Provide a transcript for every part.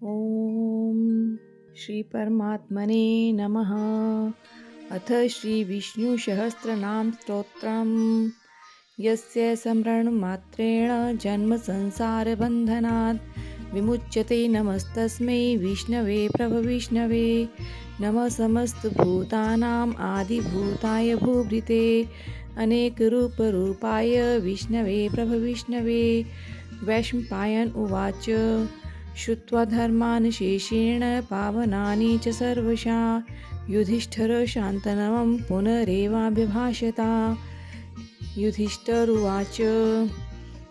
ॐ श्री परमात्मने नमः। अथ श्री विष्णुसहस्रनाम स्तोत्रम्। यस्य स्मरणमात्रेण जन्म संसारबन्धनात् विमुच्यते। नमस्तस्मै विष्णवे प्रभविष्णवे। नमः समस्तभूतानाम् आदिभूताय भूभृते अनेकरूपरूपाय विष्णवे प्रभविष्णवे। वैशम्पायन उवाच श्रुत्वा धर्मान् शेषेण पावनानि च सर्वशः युधिष्ठिरशान्तनवं पुनरेवाभ्यभाषता। युधिष्ठिरुवाच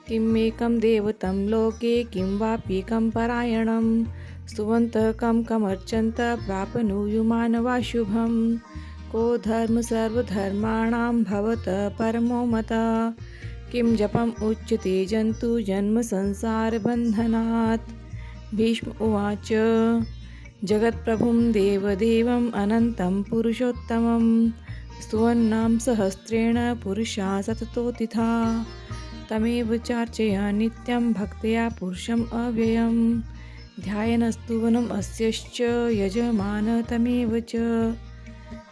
किमेकं देवतं लोके किं वाप्येकं परायणं स्तुवन्तः कमर्चन्तः प्राप्नुयुमानवा शुभं। को धर्म सर्वधर्माणां भवतः परमो मतः किं जपम् उच्यते जन्तु जन्म संसारबन्धनात्। भीष्म उवाच जगत्प्रभुं देवदेवम् अनन्तं पुरुषोत्तमं स्तुवन्नाम सहस्रेण पुरुषा सततोतिथा। तमेव चार्चया नित्यं भक्त्या पुरुषम् अव्ययं ध्यायनस्तुवनम् अस्यश्च यजमानतमेव च।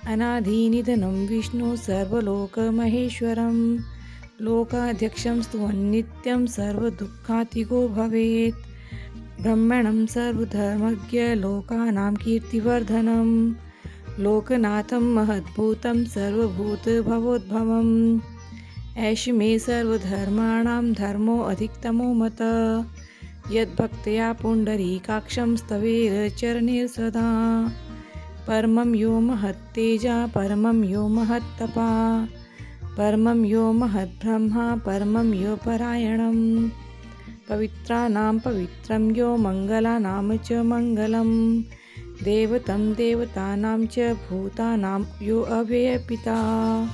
अनादिनिधनं विष्णु सर्वलोकमहेश्वरं लोकाध्यक्षं स्तुवन्नित्यं सर्वदुःखातिगो भवेत्। ब्रह्मणं सर्वधर्मज्ञ लोकानां कीर्तिवर्धनं लोकनाथं महद्भूतं सर्वभूतभवोद्भवम्। ऐष मे सर्वधर्माणां धर्मो अधिकतमो मतः यद्भक्त्या पुण्डरीकाक्षं स्तवेरचरणैः सदा। परमं यो महत्तेजा परमं यो महत्तपा परमं यो महद्ब्रह्मा परमं यो परायणं। पवित्राणां पवित्रं यो मङ्गलानां च मङ्गलं देवतं देवतानां च भूतानां यो अव्ययपिता।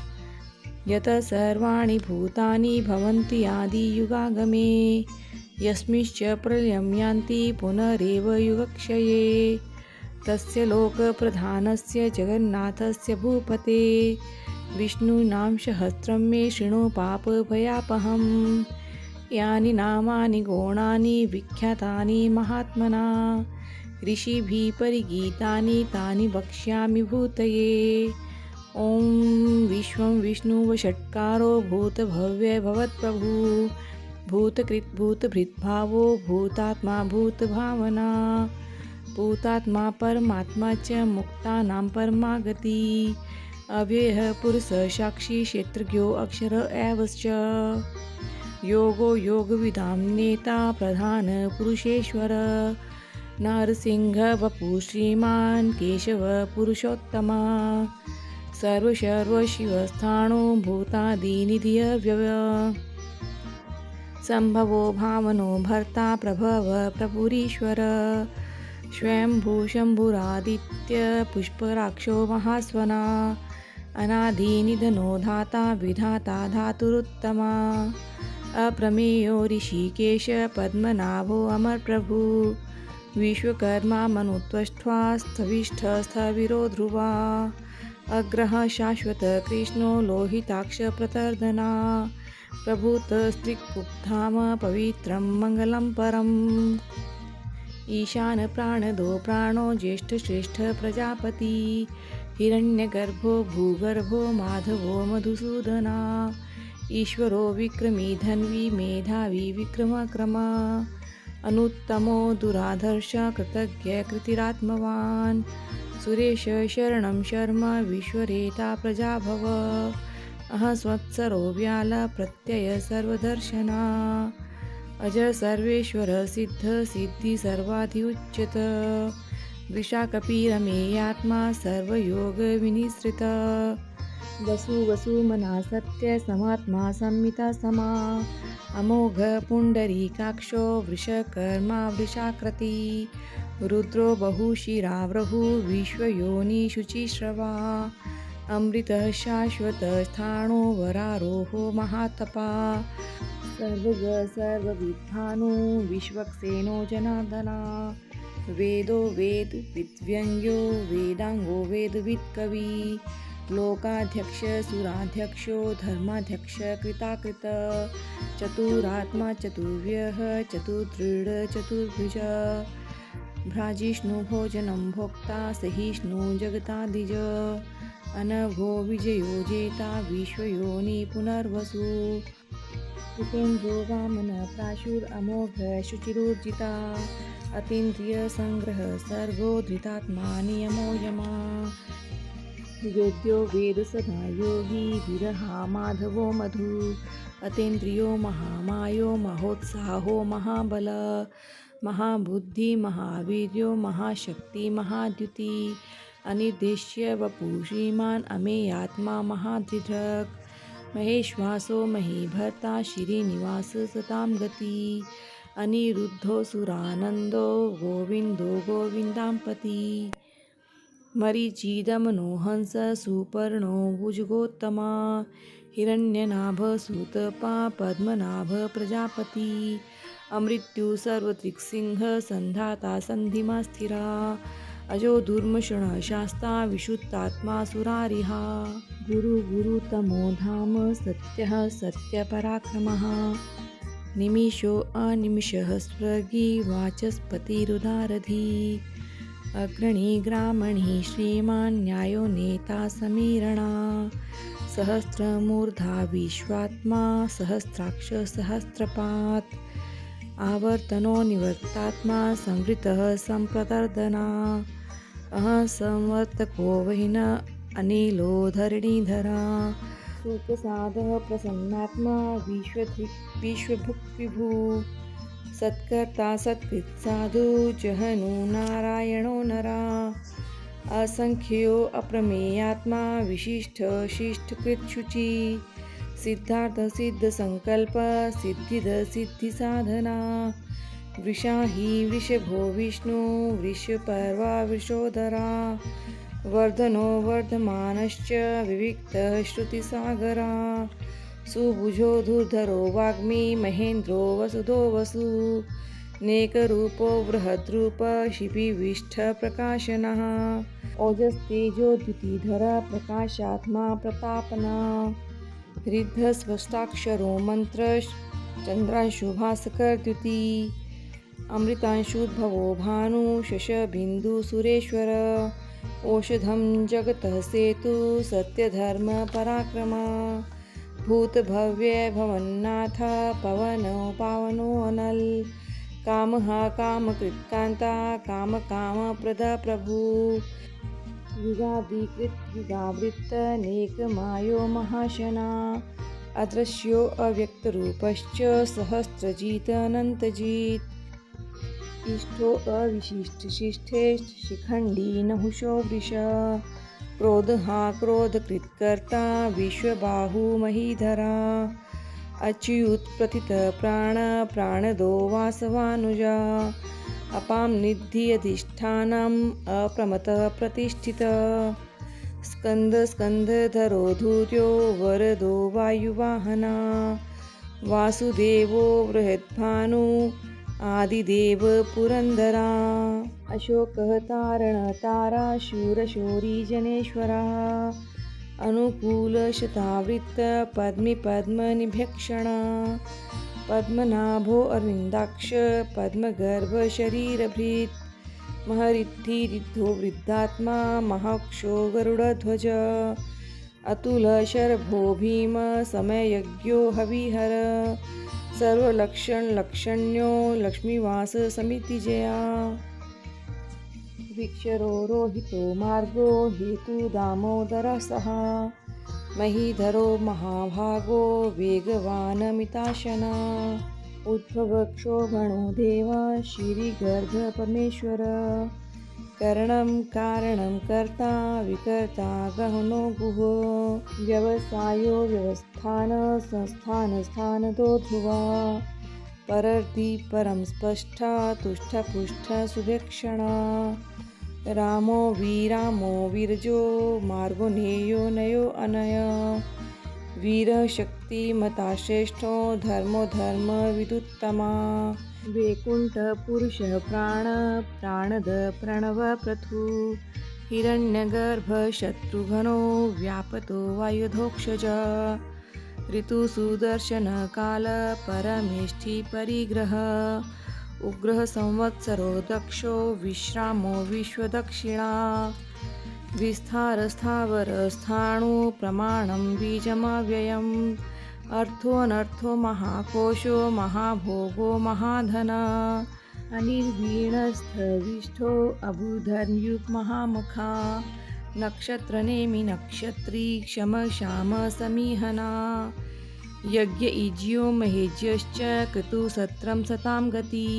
यतः सर्वाणि भूतानि भवन्ति आदियुगागमे यस्मिंश्च प्रलयं यान्ति पुनरेव युगक्षये। तस्य लोकप्रधानस्य जगन्नाथस्य भूपते विष्णुनां सहस्रं मे शृणु पापभयापहम्। यानि नामानि गौणानि विख्यातानि महात्मना ऋषिभिः परिगीतानि तानि वक्ष्यामि भूतये। ॐ विश्वं विष्णुवषट्कारो भूतभव्य भवत्प्रभु भूतकृत् भूतभृद्भावो भूतात्मा भूतभावना भूतात्मा परमात्मा च मुक्तानां परमा गतिः अव्ययः पुरुषः साक्षी क्षेत्रज्ञो अक्षर एव च। योगो योगविदां नेता प्रधान पुरुषेश्वर नरसिंह वपु श्रीमान् केशव पुरुषोत्तमा सर्वशिवस्थाणो भूतादिनिधि अव्यय संभवो भावनो भर्ता प्रभव प्रभुरीश्वर स्वयंभू शम्भुरादित्य पुष्पराक्षो महास्वना अनादिनिधनो धाता विधाता धातुरुत्तमा अप्रमेयो ऋषिकेश पद्मनाभो अमरप्रभु विश्वकर्मा मनुत्वष्ट्वा स्थविष्ठस्थविरो ध्रुवा अग्रः शाश्वत कृष्णो लोहिताक्ष प्रतर्दना प्रभूतस्त्रिकुप्धाम पवित्रं मङ्गलं परम्। ईशान प्राणदो प्राणो ज्येष्ठश्रेष्ठ प्रजापति हिरण्यगर्भो भूगर्भो माधवो मधुसूदना ईश्वरो विक्रमी धन्वी मेधावी विक्रमक्रमा अनुत्तमो दुराधर्ष कृतज्ञ कृतिरात्मवान् सुरेश शरणं शर्म विश्वरेता प्रजाभव अहस्वत्सरो व्याल प्रत्यय सर्वदर्शना अज सर्वेश्वर सिद्ध सिद्धि सर्वाधि उच्यत वृषाकपिरमेयात्मा सर्वयोग विनिसृत वसु वसुमना सत्य समात्मा संमिता समा अमोघ पुण्डरीकाक्षो वृषकर्मा वृषाकृति रुद्रो बहुशिरावृहु विश्वयोनि शुचिश्रवा अमृतः शाश्वतस्थाणो वरारोहो महातपा सर्वग सर्वविद्वानो विश्वक्सेनो जनार्दना वेदो वेद विद्व्यङ्ग्यो वेदाङ्गो वेदवित्कवी लोकाध्यक्ष सुराध्यक्षो धर्माध्यक्ष कृताकृत चतुरात्मा चतुर्व्यः चतुर्दृढ चतुर्भुज भ्राजिष्णु भोजनं भोक्ता सहिष्णु जगतादिज अनघो विजयो जेता विश्वयोनि पुनर्वसु जितेन्द्रो वामन प्राशुरमोघ शुचिरूर्जिता अतीन्द्रिय संग्रह सर्गो धृतात्मा नियमो यमा वेद्यो वेद सदा योगी विरहा माधवो मधु अतीन्द्रियो महामायो महोत्साहो महाबल महाबुद्धि महावीर्यो महाशक्ति महाद्युति अनिर्देश्य वपु श्रीमान अमेयात्मा महादृढ महेश्वासो महीभर्ता श्रीनिवास सतां गति अनिरुद्धो सुरानन्दो गोविन्दो गोविन्दाम्पति मरीचिदमनो हंस सुपर्णो भुजगोत्तमा हिरण्यनाभ सूतपा पद्मनाभ प्रजापति अमृत्यु सर्वत्रिक्सिंह संधाता संधिमा स्थिरा अजो दुर्मषण शास्ता विशुद्धात्मा सुरारिहा गुरु गुरुतमो धाम सत्यः सत्यपराक्रमः निमिषो अनिमिषः स्वर्गी वाचस्पतिरुदारधी अग्रणी ग्रामणी श्रीमान् न्यायो नेता समीरणा सहस्रमूर्धा विश्वात्मा सहस्राक्ष सहस्रपात् आवर्तनो निवर्तात्मा संवृतः संप्रतर्दना संवर्तको वहिन अनिलो धरणीधरा सुप्रसादः प्रसन्नात्मा विश्वभुक् विभु सत्कर्ता सत्कृत्साधु जहनु नारायणो नरा असंख्यो अप्रमेयात्मा विशिष्ट शिष्टकृत्शुचि सिद्धार्थ सिद्ध संकल्प सिद्धिद सिद्धि साधना वृषाही वृषभो विष्णु वृषपर्वा वृषोदरा वर्धनो वर्धमानश्च विविक्तः श्रुतिसागरा सुभुजो धुर्धरो वाग्मी महेन्द्रो वसुधो वसु नेकरूपो बृहद्रूप शिपिविष्ठ प्रकाशनः ओजस्तेजो द्युतिधर प्रकाशात्मा प्रतापना हृद्धस्वष्टाक्षरो मंत्र चंद्रांशु भास्कर द्युति अमृतांशुद्भवो भानु शशबिंदु सुरेश्वर औषधं जगतः सेतु सत्यधर्म पराक्रमा भूतभव्य भवन्नाथ पवनो पावनो अनल कामः कामकृत्कान्ता काम प्रद प्रभु युगादिकृत युगावृत्त नेकमायो महाशना अदृश्यो अव्यक्तरूपश्च सहस्रजित अनन्तजित् इष्टो अविशिष्ट शिष्ठेष्ट शिखण्डी नहुषो वृष क्रोधहा क्रोधकृत्कर्ता विश्वबाहु महीधरा अच्युत प्रथित प्राण प्राणदो वासवानुजा अपां निधि अधिष्ठानम् अप्रमतः प्रतिष्ठित स्कंद स्कंदधरो धूर्यो वरदो वायुवाहना वासुदेवो बृहद्भानु आदिदेव पुरंदरा अशोकः तारणतारा शूरशौरी जनेश्वरः अनुकूलशतावृत्त पद्मी पद्मनिभक्षण पद्मनाभो अरविन्दाक्ष पद्मगर्भ शरीरभृत् महरिद्धिरिद्धो वृद्धात्मा महाक्षो गरुडध्वज अतुल शरभो भीम समयज्ञो हविहर सर्वलक्षण लक्षण्यो लक्ष्मीवास समितिजया विक्षरो रोहितो मार्गो हेतु दामोदरः सः महीधरो महाभागो वेगवानमिताशना उद्भवक्षोभणो देव श्रीगर्भ परमेश्वर करणं कारणं कर्ता विकर्ता गहनो गुहो व्यवसायो व्यवस्थान संस्थान स्थानदो ध्रुवा परर्धि परं स्पष्टा तुष्टपुष्ट सुभक्षणा रामो वीरजो मार्गो नेयो नयो अनय वीरशक्तिमता श्रेष्ठो धर्मो धर्म विदुत्तमा वैकुंठ पुरुष प्राणद प्रणव प्रथु हिरण्यगर्भ शत्रुघ्नो व्यापतो वायुधोक्षज ऋतुसुदर्शन काल परमेष्ठि परिग्रह उग्रः संवत्सरो दक्षो विश्रामो विश्वदक्षिणा विस्तारस्थावरस्थाणु प्रमाणं बीजमव्ययम् अर्थोऽनर्थो महाकोशो महाभोगो महाधन अनिर्वीणस्थविष्ठो अबुधर्मयुक् महामुखा नक्षत्रनेमि नक्षत्री क्षम श्याम समीहना यज्ञ इज्यो महेज्यश्च क्रतुसत्रं सतां गति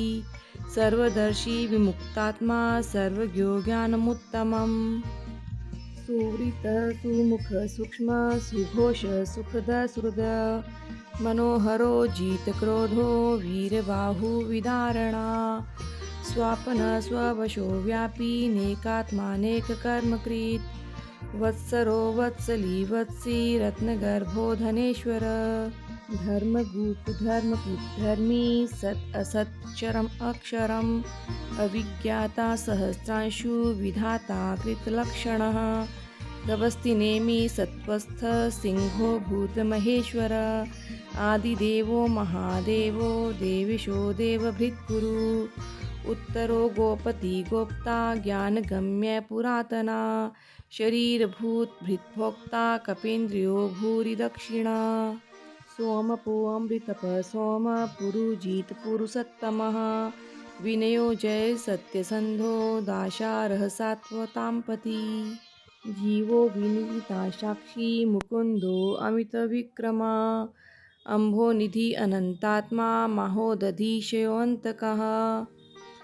सर्वदर्शी विमुक्तात्मा सर्वज्ञो ज्ञानमुत्तमम् सुवृत सुमुख सूक्ष्म सुघोष सुखद सुहृद मनोहरो जितक्रोधो वीरबाहु विदारणा स्वापन स्ववशो व्यापी नेकात्मानेककर्मकृत् वत्सरो वत्सली वत्सी रत्नगर्भो धनेश्वर धर्मगुप् धर्मकृत् धर्मी सत् असत् क्षरम् अक्षरम् अविज्ञाता सहस्रांशु विधाता कृतलक्षणः गवस्तिनेमि सत्त्वस्थ सिंहो भूतमहेश्वर आदिदेवो महादेवो देवेशो देवभृत्कुरु उत्तरो गोपति गोप्ता ज्ञानगम्य पुरातना शरीरभूत भृत्भोक्ता कपेन्द्रियो भूरि दक्षिणा सोमपो अमृतप सोम पुरुजित पुरुषोत्तमः विनयो जय सत्यसन्धो दाशारः सात्वताम्पति जीवो विनिता साक्षी मुकुन्दो अमितविक्रमा अम्भोनिधि अनन्तात्मा महोदधीशयोऽन्तकः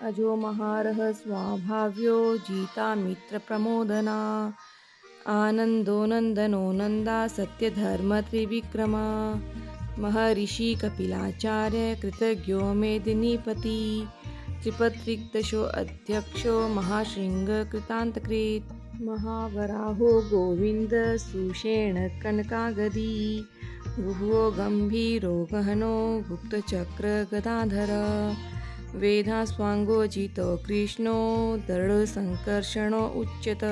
अजो महारः स्वाभाव्यो जिता मित्रप्रमोदना आनन्दो नन्दनो नन्दा सत्यधर्मत्रिविक्रमा महर्षि कपिलाचार्य कृतज्ञो मेदिनीपति त्रिपत्रिक्दशो अध्यक्षो महाशृङ्ग कृतान्तकृत् महावराहो गोविन्द सुषेण कनकागदी गुहो गम्भीरो गहनो गुप्तचक्र गदाधर वेदास्वाङ्गोजितो कृष्णो दृढसङ्कर्षणो उच्यत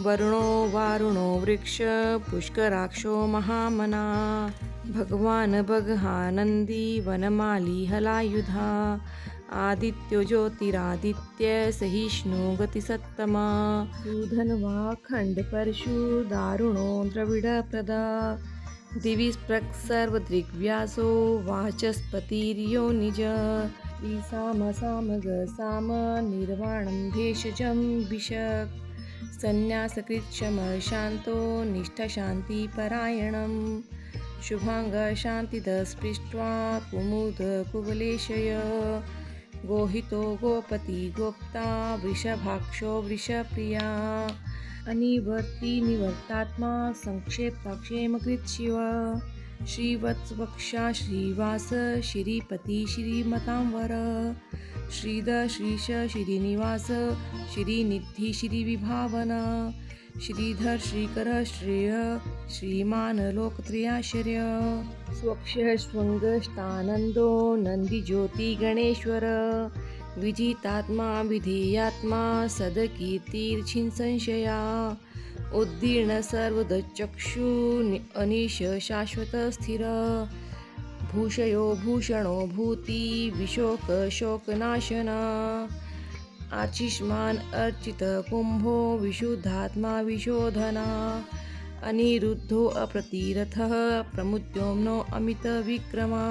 वरुणो वारुणो वृक्ष पुष्कराक्षो महामना भगवान् बगहानन्दी वनमाली हलायुधा आदित्यो ज्योतिरादित्य सहिष्णु गतिसत्तमा सुधन्वा खण्डपरशु दारुणो द्रविडप्रदा दिवि स्पृक् सर्वदृग्व्यासो वाचस्पतिर्यो निज त्रिसाम सामग साम निर्वाणं भेषजं विशक् संन्यासकृच्छम शान्तो निष्ठशान्तिपरायणं शुभाङ्ग शान्तिदस्पृष्ट्वा कुमुद कुवलेशय गोहितो गोपति गोप्ता वृषभाक्षो वृषप्रिया अनिवर्ति निवर्तात्मा संक्षेप्ताक्षेमकृत् शिव श्रीवत्सवक्षा श्रीवास श्रीपति श्रीमतांवर श्रीद श्रीश श्रीनिवास श्रीनिधि श्रीविभावन श्रीधर श्रीकर श्रेय श्रीमान लोकत्रयाश्चर्य स्वक्षः स्वङ्गष्टानन्दो नन्दिज्योति गणेश्वर विजितात्मा विधेयात्मा सदकीर्तिर्छिन्संशया उद्दीर्ण सर्वदचक्षु अनिश शाश्वत स्थिर भूषयो भूषणो भूति विशोक शोकनाशना आर्चिष्मान् अर्चित कुम्भो विशुद्धात्मा विशोधना अनिरुद्धो अप्रतिरथः प्रमुद्योम्नो अमितविक्रमा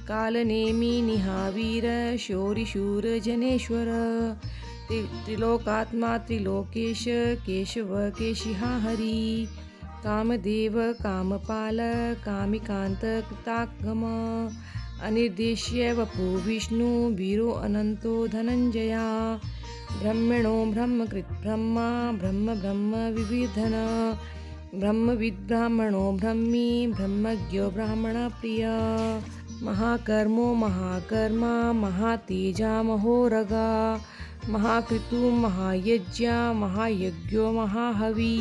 कालनेमि निहावीर शौरिशूर जनेश्वर त्रिलोकात्मा त्रिलोकेश केशव केशिहा हरि कामदेव कामपाल कामिकान्त कृतागम अनिर्देश्य वपु विष्णु वीरो अनन्तो धनञ्जया ब्रह्मणो ब्रह्मकृत् ब्रह्मा ब्रह्म ब्रह्म विविधन ब्रह्मविद्ब्राह्मणो ब्रह्मी ब्रह्मज्ञो ब्राह्मणप्रिया महाकर्मो महाकर्मा महातेजा महोरगा महाकृतु महायज्ञा महायज्ञो महाहवी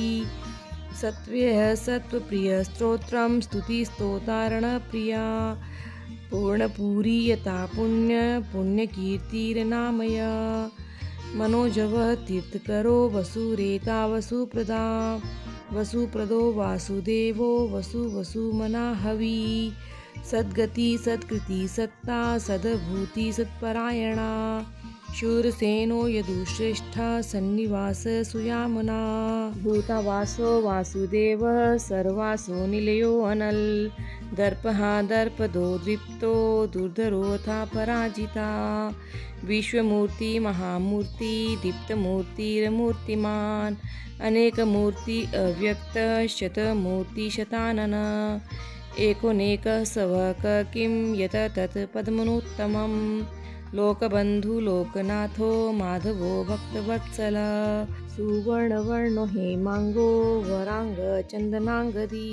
सत्व्यः सत्वप्रिय स्तोत्रं स्तुतिस्तोतारणप्रिया पूर्णपूरीयता पुण्य पुण्यकीर्तिर्नामया मनोजवः तीर्थकरो वसुरेता वसुप्रदा वसुप्रदो वासुदेवो वसुमना हवी सद्गति सत्कृति सत्ता सद्भूति सत्परायणा शूरसेनो यदुश्रेष्ठा सन्निवास सुयामुना भूतावासो वासुदेवः सर्वासो निलयो अनल दर्पः दर्पदो दृप्तो दुर्धरोऽथा पराजिता विश्वमूर्ति महामूर्ति दीप्तमूर्तिर्मूर्तिमान् अनेकमूर्ति अव्यक्त शतमूर्ति शतानन एकोनेकः सवक किं यत तत् पद्मनोत्तमं लोकबन्धु लोकनाथो माधवो भक्तवत्सल सुवर्णवर्णो हेमाङ्गो वराङ्ग चन्दनाङ्गदी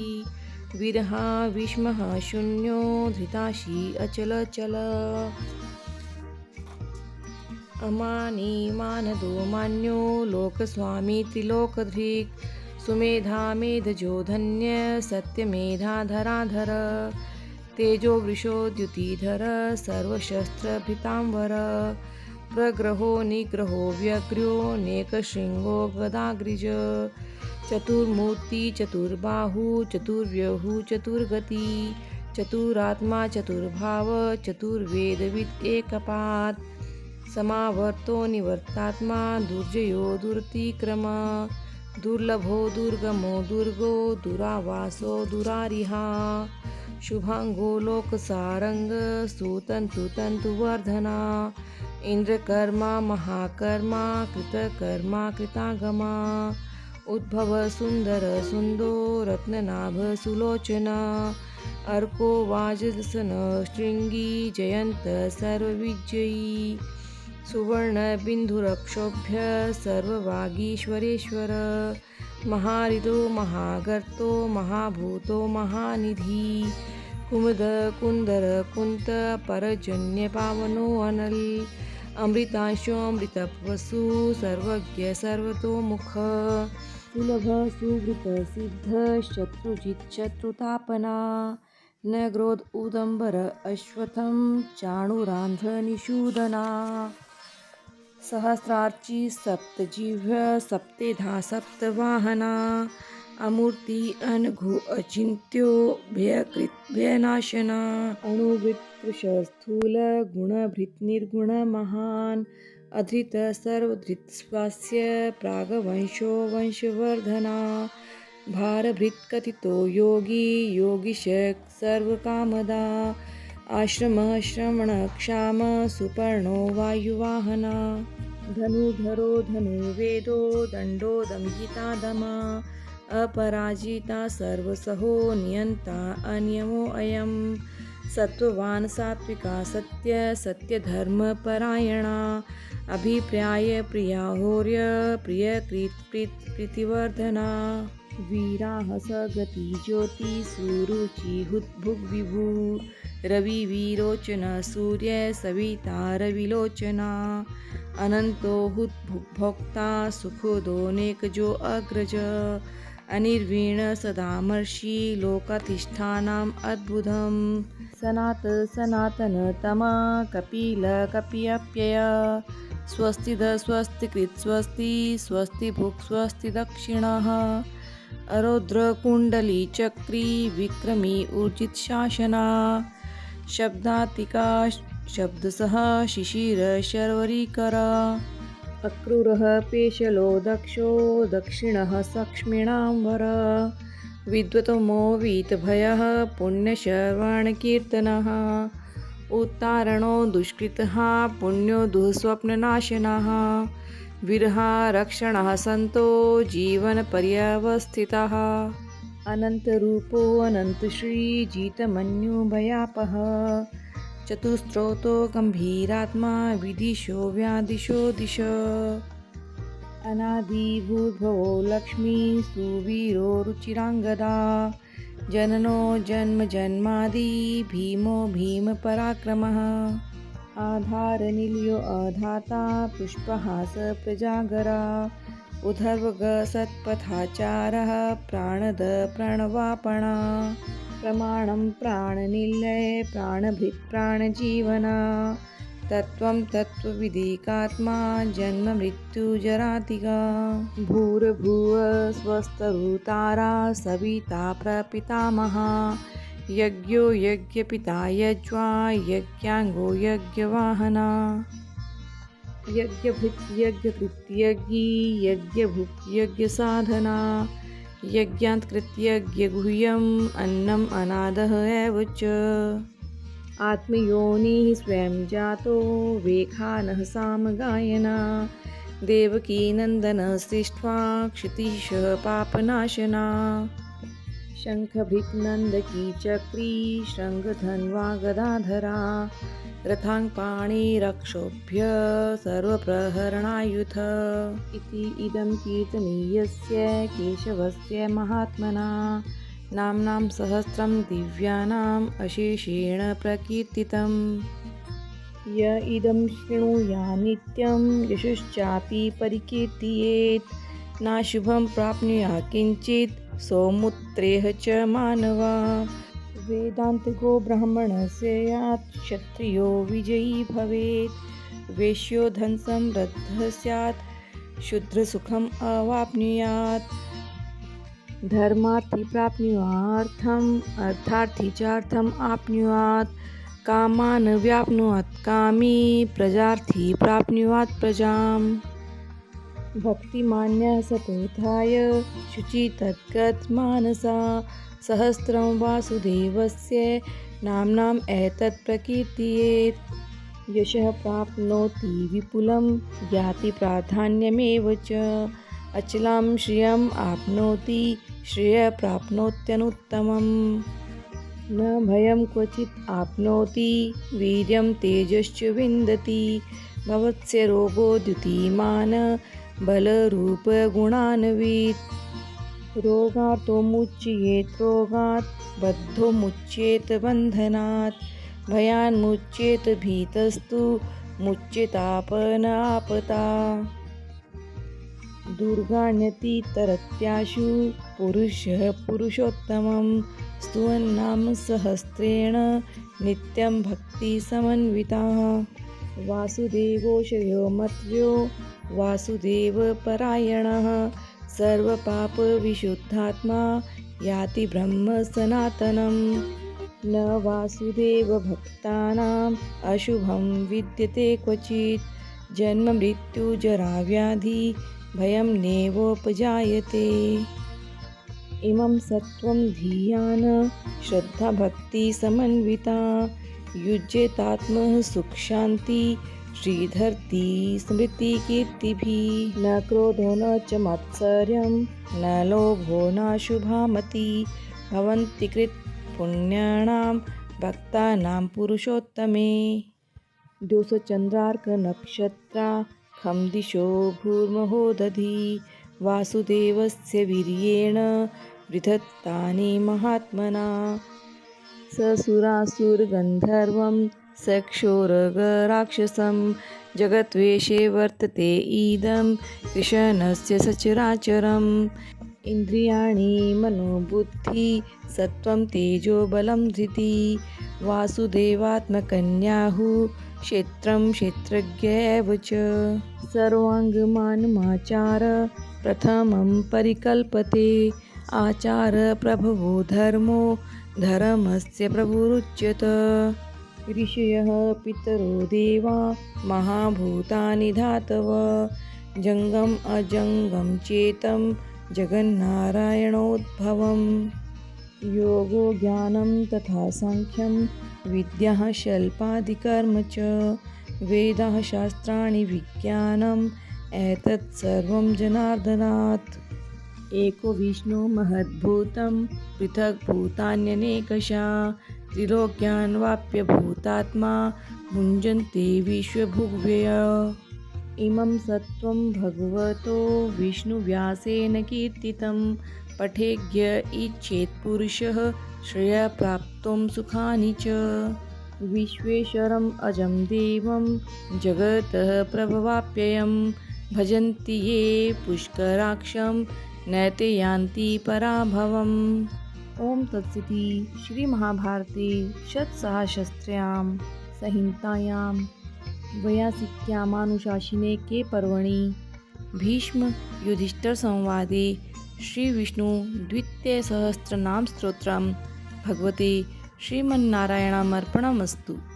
विरहा विस्मः शून्यो धृताशी अचलचल अमानी मानदो मान्यो लोकस्वामी त्रिलोकधृक् सुमेधा मेधजो धन्य सत्यमेधा धराधर तेजो वृषोद्युतिधर सर्वशस्त्रभृतांवर प्रग्रहो निग्रहो व्यग्र्यो नेकशृङ्गो गदाग्रिज चतुर्मूर्ति चतुर्बाहु चतुर्व्यूह चतुर्गति चतुरात्मा चतुर्भाव चतुर्वेदविद् एकपात् समावर्तो निवर्तात्मा दुर्जयो दुरतिक्रम दुर्लभो दुर्गमो दुर्गो दुरावासो दुरारिहा शुभांगो लोकसारंग सुतंतुवर्धना इंद्रकर्मा महाकर्मा कृतकर्मा कृतागमा उद्भव सुंदर सुंदो रत्ननाभ सुलोचना अर्को वाजसन शृंगी जयंत सर्वविजयी सुवर्ण बिंदुरक्षोभ्य सर्ववागीश्वरेश्वर महारिदो महागर्तो महाभूतो महानिधि कुमुद कुंदर कुंत परजन्य पावनो अनल अमृतांशो अमृतवसु सर्वज्ञ सर्वतोमुख सुलभ सुवृत सिद्ध शत्रुजित शत्रुतापना न ग्रोध उदंबर अश्वत्थं चाणुरांध्र निषूदना सहस्रार्ची सप्तजिह्व सप्तेधा सप्तवाहना अमूर्ति अनघु अचिन्त्यो भयकृत् भयनाशना अणुवृत्कृश स्थूल गुणभृत् निर्गुण महान् अधृत सर्वधृत् स्वास्य प्रागवंशो वंशवर्धना भारभृत् कथितो योगी योगिशक् सर्वकामदा आश्रमः श्रवणक्षाम सुपर्णो वायुवाहना धनुधरो धनुर्वेदो दण्डो दंहिता दमा अपराजिता सर्वसहो नियन्ता अनियमो अयं सत्त्ववान् सात्विका सत्य सत्यधर्मपरायणा अभिप्राय प्रियाहोर्य प्रियकृत्प्रीतिवर्धना वीराहस गति ज्योति सुरुचि हुद्भुग्विभु रविवीरोचना सूर्य सविता रविलोचना अनंतो हुद्भुग्भोक्ता सुखदोनेकजो अग्रज अनिर्वीण सदामर्षि लोकाधिष्ठानम् अद्भुतम् सनातनतमा कपिल कपियप्यय स्वस्ति द स्वस्ति कृत् स्वस्ति स्वस्ति भुक् स्वस्ति दक्षिणः अरौद्र कुंडली चक्री विक्रमी ऊर्जित शासना शब्दातिका शब्दसः शिशिर शर्वरीकर अक्रूरः पेशलो दक्षो दक्षिणः सक्ष्मिणाम्बर विद्वतमो वीतभयः पुण्यश्रवणकीर्तनः उत्तारणो दुष्कृतः पुण्यो दुःस्वप्ननाशनः विरहा रक्षणः सन्तो जीवनपर्यवस्थितः अनन्तरूपो अनन्तश्री जितमन्युभयापः चतुस्रोतो गम्भीरात्मा विदिशो व्यादिशो दिश अनादिभूर्भवो लक्ष्मी सुवीरो रुचिराङ्गदा जननो जन्म जन्मादि भीमो भीमपराक्रमः आधारनिलयो अधाता पुष्पहास प्रजागरा उधर्वग सत्पथाचारः प्राणद प्रणवापणा प्रमाणं प्राणनिलये प्राणभृत् प्राणजीवना तत्त्वं तत्त्वविदिकात्मा जन्म मृत्युजरातिगा भूर्भुवः स्वस्तरुतारा सविता प्रपितामहा यज्ञो यज्ञपिता यज्वा यज्ञांगो यज्ञवाहना यज्ञभृत् यज्ञकृत् यज्ञी यज्ञभुक् यज्ञसाधना यज्ञान्तकृत् यज्ञगुह्यम् अन्नम् अनादः एव च आत्मयोनिः स्वयं जातो वेखानः सामगायना देवकी नन्दनः सृष्ट्वा क्षितीशः पापनाशना शङ्खभृत् नन्दकी चक्री शृङ्गधन्वा गदाधरा रथाङ्पाणिरक्षोभ्य सर्वप्रहरणायुध इति इदं कीर्तनीयस्य केशवस्य महात्मना नाम्नां सहस्रं दिव्यानाम् अशेषेण प्रकीर्तितम् य इदं शृणुयात् नित्यं यशश्चापि परिकीर्तयेत् नाशुभं प्राप्नुयात् किञ्चित् सौमुत्रेह च मानवा वेदान्तको ब्राह्मणः स्यात् क्षत्रियो विजयी भवेत् वैश्यो धनसमृद्धः स्यात् शूद्रसुखम् अवाप्नुयात् धर्मार्थी प्राप्नुयार्थम् अर्थार्थी चार्थम् आप्नुयात् कामान् व्याप्नुयात् कामी प्रजार्थी प्राप्नुयात् प्रजाम् भक्तिमान्यः सतोत्थाय शुचि तद्गत मानसा सहस्रं वासुदेवस्य नाम्नाम् एतत् प्रकीर्तयेत् यशः प्राप्नोति विपुलं ज्ञाति प्राधान्यमेव च अचलां श्रियम् आप्नोति श्रेयः प्राप्नोत्यनुत्तमम् न भयं क्वचित् आप्नोति वीर्यं तेजश्च विन्दति भवत्स्य रोगो द्युतिमान् बलरूपगुणान्वित् रोगार्तो मुच्येत रोगात् बद्धो मुच्येत बन्धनात् भयान् मुच्येत भीतस्तु मुच्येतापनापता दुर्गाण्यतितरत्याशु पुरुषः पुरुषोत्तमं स्तुवन्नाम सहस्रेण नित्यं भक्तिसमन्वितः वासुदेवो श्रेयो मत्र्यो वासुदेवपरायणः सर्वपापविशुद्धात्मा याति ब्रह्म सनातनं न वासुदेवभक्तानाम् अशुभं विद्यते क्वचित् जन्म मृत्यु जरा व्याधि भयं नैवोपजायते इमं सत्त्वं धियान श्रद्धा भक्ति समन्विता युज्येतात्मः सुखशान्ति श्रीधर्ती स्मृति कीर्तिभिः न क्रोधो न च मात्सर्यं न लोभो न शुभामति भवन्ति कृत पुण्यानां भक्तानां पुरुषोत्तमे द्योषचन्द्रार्क नक्षत्रा खं दिशो भूर्महो दधि वासुदेवस्य वीर्येण विधत्तानि महात्मना ससुरासुरगन्धर्वं सक्षोरगराक्षसं जगद्वेषे वर्तते इदं कृष्णस्य सचराचरम् इन्द्रियाणि मनोबुद्धि सत्त्वं तेजो बलं धृति वासुदेवात्मकन्याहुः क्षेत्रं क्षेत्रज्ञ एव च सर्वाङ्गमानमाचार प्रथमं परिकल्पते आचार प्रभवो धर्मो धर्मस्य प्रभुरुच्यत ऋषयः पितरो देवा महाभूतानि धातव जङ्गम अजङ्गम चेतं जगन्नारायणोद्भवम् योगो ज्ञानं तथा सांख्यं विद्या शल्पादिकर्म च वेदाः शास्त्राणि विज्ञानम् एतत् सर्वं जनार्दनात् एको विष्णु महद्भूतं पृथक् भूतान्यनेकशः त्रिलोक्यान् वाप्य भूतात्मा भुञ्जन्ति विश्वभुग्व्यय इमं सत्त्वं भगवतो विष्णुव्यासेन कीर्तितं पठेज्ञ इच्छेत् पुरुषः श्रेयःप्राप्तुं सुखानि च विश्वेश्वरम् अजं देवं जगतः प्रभवाप्ययं भजन्ति ये पुष्कराक्षं नैते यान्ति पराभवम्। ओम तत्सति श्री महाभारते शतसहस्रस्यां संहितायां वैयासिक्यामानुशासने के पर्वणि भीष्म युधिष्ठिर संवादे श्री विष्णु द्वितीय सहस्रनाम स्तोत्रम भगवते श्रीमन्नारायणामर्पणमस्तु।